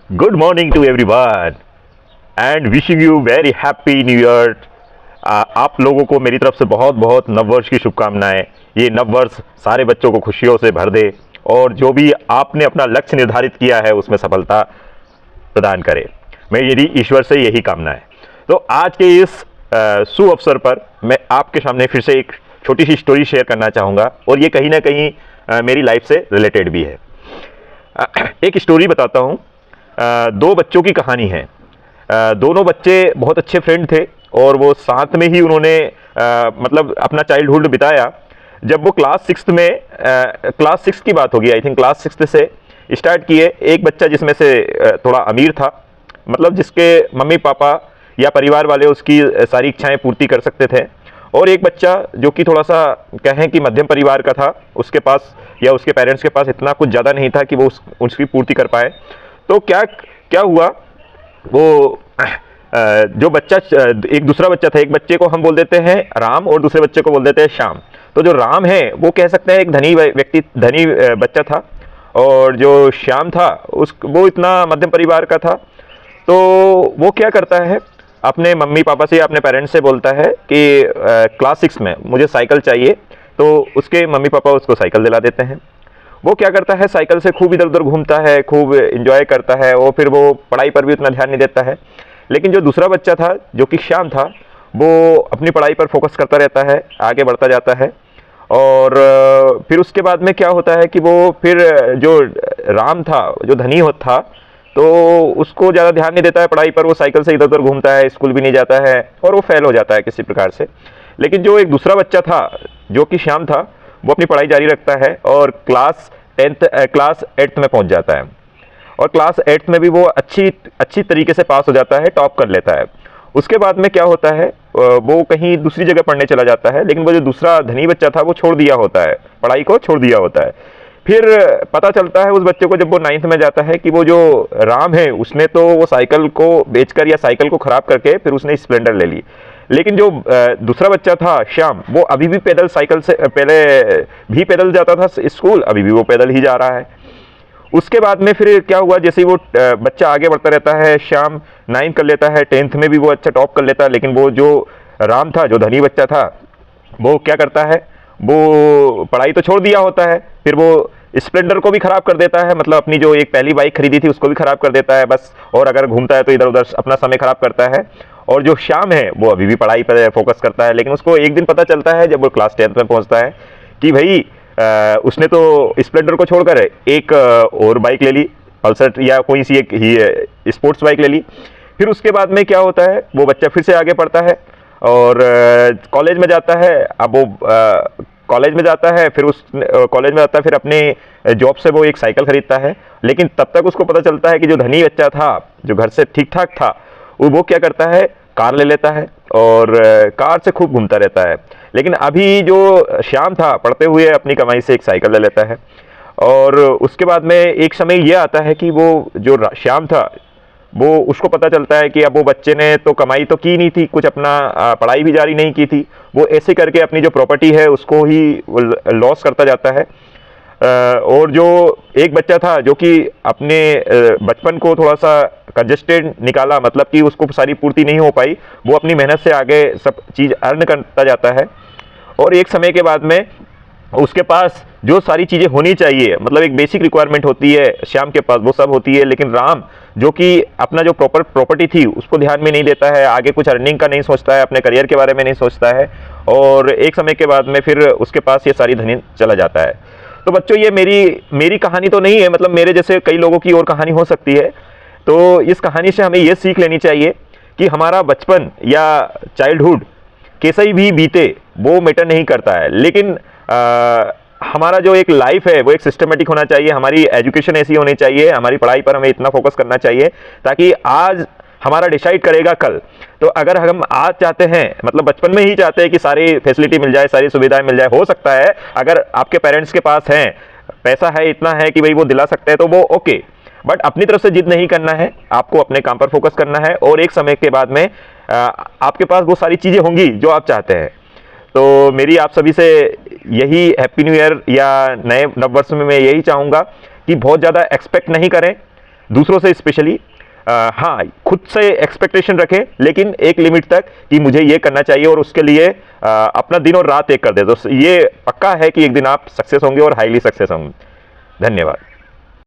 Good morning to everyone and wishing you very happy new year। आप लोगों को मेरी तरफ से बहुत बहुत नववर्ष की शुभकामनाएं। ये नववर्ष सारे बच्चों को खुशियों से भर दे और जो भी आपने अपना लक्ष्य निर्धारित किया है उसमें सफलता प्रदान करे। मेरी ईश्वर से यही कामना है। तो आज के इस शुभ अवसर पर मैं आपके सामने फिर से एक छोटी सी स्टोरी शेयर करना चाहूँगा और ये कहीं ना कहीं मेरी लाइफ से रिलेटेड भी है। एक स्टोरी बताता हूँ। दो बच्चों की कहानी है। दोनों बच्चे बहुत अच्छे फ्रेंड थे और वो साथ में ही उन्होंने मतलब अपना चाइल्डहुड बिताया। जब वो क्लास सिक्स की बात होगी, आई थिंक क्लास सिक्स से स्टार्ट किए। एक बच्चा जिसमें से थोड़ा अमीर था, मतलब जिसके मम्मी पापा या परिवार वाले उसकी सारी इच्छाएं पूर्ति कर सकते थे, और एक बच्चा जो कि थोड़ा सा कहें कि मध्यम परिवार का था। उसके पास या उसके पेरेंट्स के पास इतना कुछ ज़्यादा नहीं था कि वो उसकी पूर्ति कर पाए। तो क्या क्या हुआ, वो जो बच्चा, एक दूसरा बच्चा था, एक बच्चे को हम बोल देते हैं राम और दूसरे बच्चे को बोल देते हैं श्याम। तो जो राम है वो कह सकते हैं एक धनी बच्चा था, और जो श्याम था वो इतना मध्यम परिवार का था। तो वो क्या करता है, अपने मम्मी पापा से या अपने पेरेंट्स से बोलता है कि क्लास सिक्स में मुझे साइकिल चाहिए। तो उसके मम्मी पापा उसको साइकिल दिला देते हैं। वो क्या करता है, साइकिल से खूब इधर उधर घूमता है, खूब इंजॉय करता है, और फिर वो पढ़ाई पर भी उतना ध्यान नहीं देता है। लेकिन जो दूसरा बच्चा था जो कि श्याम था, वो अपनी पढ़ाई पर फोकस करता रहता है, आगे बढ़ता जाता है। और फिर उसके बाद में क्या होता है कि वो फिर जो राम था, जो धनी हो था, तो उसको ज़्यादा ध्यान नहीं देता है पढ़ाई पर। वो साइकिल से इधर उधर घूमता है, स्कूल भी नहीं जाता है, और वो फेल हो जाता है किसी प्रकार से। लेकिन जो एक दूसरा बच्चा था जो कि श्याम था, वो अपनी पढ़ाई जारी रखता है और क्लास एट्थ में पहुंच जाता है। और क्लास एट्थ में भी वो अच्छी अच्छी तरीके से पास हो जाता है, टॉप कर लेता है। उसके बाद में क्या होता है, वो कहीं दूसरी जगह पढ़ने चला जाता है। लेकिन वो जो दूसरा धनी बच्चा था वो छोड़ दिया होता है, पढ़ाई को छोड़ दिया होता है। फिर पता चलता है उस बच्चे को जब वो नाइन्थ में जाता है कि वो जो राम है उसने तो वो साइकिल को बेचकर या साइकिल को खराब करके फिर उसने स्प्लेंडर ले ली। लेकिन जो दूसरा बच्चा था श्याम, वो अभी भी पैदल, साइकिल से पहले भी पैदल जाता था स्कूल, अभी भी वो पैदल ही जा रहा है। उसके बाद में फिर क्या हुआ, जैसे ही वो बच्चा आगे बढ़ता रहता है, श्याम नाइन्थ कर लेता है, टेंथ में भी वो अच्छा टॉप कर लेता है। लेकिन वो जो राम था, जो धनी बच्चा था, वो क्या करता है, वो पढ़ाई तो छोड़ दिया होता है, फिर वो स्प्लेंडर को भी खराब कर देता है। मतलब अपनी जो एक पहली बाइक खरीदी थी उसको भी खराब कर देता है बस। और अगर घूमता है तो इधर उधर अपना समय खराब करता है। और जो श्याम है वो अभी भी पढ़ाई पर फोकस करता है। लेकिन उसको एक दिन पता चलता है जब वो क्लास टेंथ में पहुंचता है कि भाई उसने तो स्प्लेंडर को छोड़कर एक और बाइक ले ली, पल्सर या कोई सी एक ही स्पोर्ट्स बाइक ले ली। फिर उसके बाद में क्या होता है, वो बच्चा फिर से आगे पढ़ता है और कॉलेज में जाता है। अब वो कॉलेज में जाता है, फिर उस कॉलेज में जाता है, फिर अपने जॉब से वो एक साइकिल खरीदता है। लेकिन तब तक उसको पता चलता है कि जो धनी बच्चा था, जो घर से ठीक ठाक था, वो क्या करता है, कार ले लेता है और कार से खूब घूमता रहता है। लेकिन अभी जो श्याम था, पढ़ते हुए अपनी कमाई से एक साइकिल ले लेता है। और उसके बाद में एक समय ये आता है कि वो जो श्याम था, वो उसको पता चलता है कि अब वो बच्चे ने तो कमाई तो की नहीं थी, कुछ अपना पढ़ाई भी जारी नहीं की थी। वो ऐसे करके अपनी जो प्रॉपर्टी है उसको ही लॉस करता जाता है। और जो एक बच्चा था जो कि अपने बचपन को थोड़ा सा कंजेस्टेड निकाला, मतलब कि उसको सारी पूर्ति नहीं हो पाई, वो अपनी मेहनत से आगे सब चीज़ अर्न करता जाता है। और एक समय के बाद में उसके पास जो सारी चीज़ें होनी चाहिए, मतलब एक बेसिक रिक्वायरमेंट होती है श्याम के पास, वो सब होती है। लेकिन राम जो कि अपना जो प्रॉपर्टी थी उसको ध्यान में नहीं देता है, आगे कुछ अर्निंग का नहीं सोचता है, अपने करियर के बारे में नहीं सोचता है। और एक समय के बाद में फिर उसके पास ये सारी धन चला जाता है। तो बच्चों, ये मेरी कहानी तो नहीं है, मतलब मेरे जैसे कई लोगों की और कहानी हो सकती है। तो इस कहानी से हमें ये सीख लेनी चाहिए कि हमारा बचपन या चाइल्डहुड कैसे ही भी बीते वो मैटर नहीं करता है। लेकिन हमारा जो एक लाइफ है वो एक सिस्टमेटिक होना चाहिए, हमारी एजुकेशन ऐसी होनी चाहिए, हमारी पढ़ाई पर हमें इतना फोकस करना चाहिए ताकि आज हमारा डिसाइड करेगा कल। तो अगर हम आज चाहते हैं, मतलब बचपन में ही चाहते हैं कि सारी फैसिलिटी मिल जाए, सारी सुविधाएं मिल जाए, हो सकता है अगर आपके पेरेंट्स के पास हैं, पैसा है, इतना है कि भाई वो दिला सकते हैं, तो वो ओके। बट अपनी तरफ से जिद नहीं करना है, आपको अपने काम पर फोकस करना है, और एक समय के बाद में आपके पास वो सारी चीज़ें होंगी जो आप चाहते हैं। तो मेरी आप सभी से यही हैप्पी न्यू ईयर या नए नववर्ष में मैं यही चाहूँगा कि बहुत ज़्यादा एक्सपेक्ट नहीं करें, दूसरों से स्पेशली हाँ, खुद से एक्सपेक्टेशन रखें, लेकिन एक लिमिट तक कि मुझे ये करना चाहिए, और उसके लिए अपना दिन और रात एक कर दे, तो ये पक्का है कि एक दिन आप सक्सेस होंगे और हाईली सक्सेस होंगे। धन्यवाद।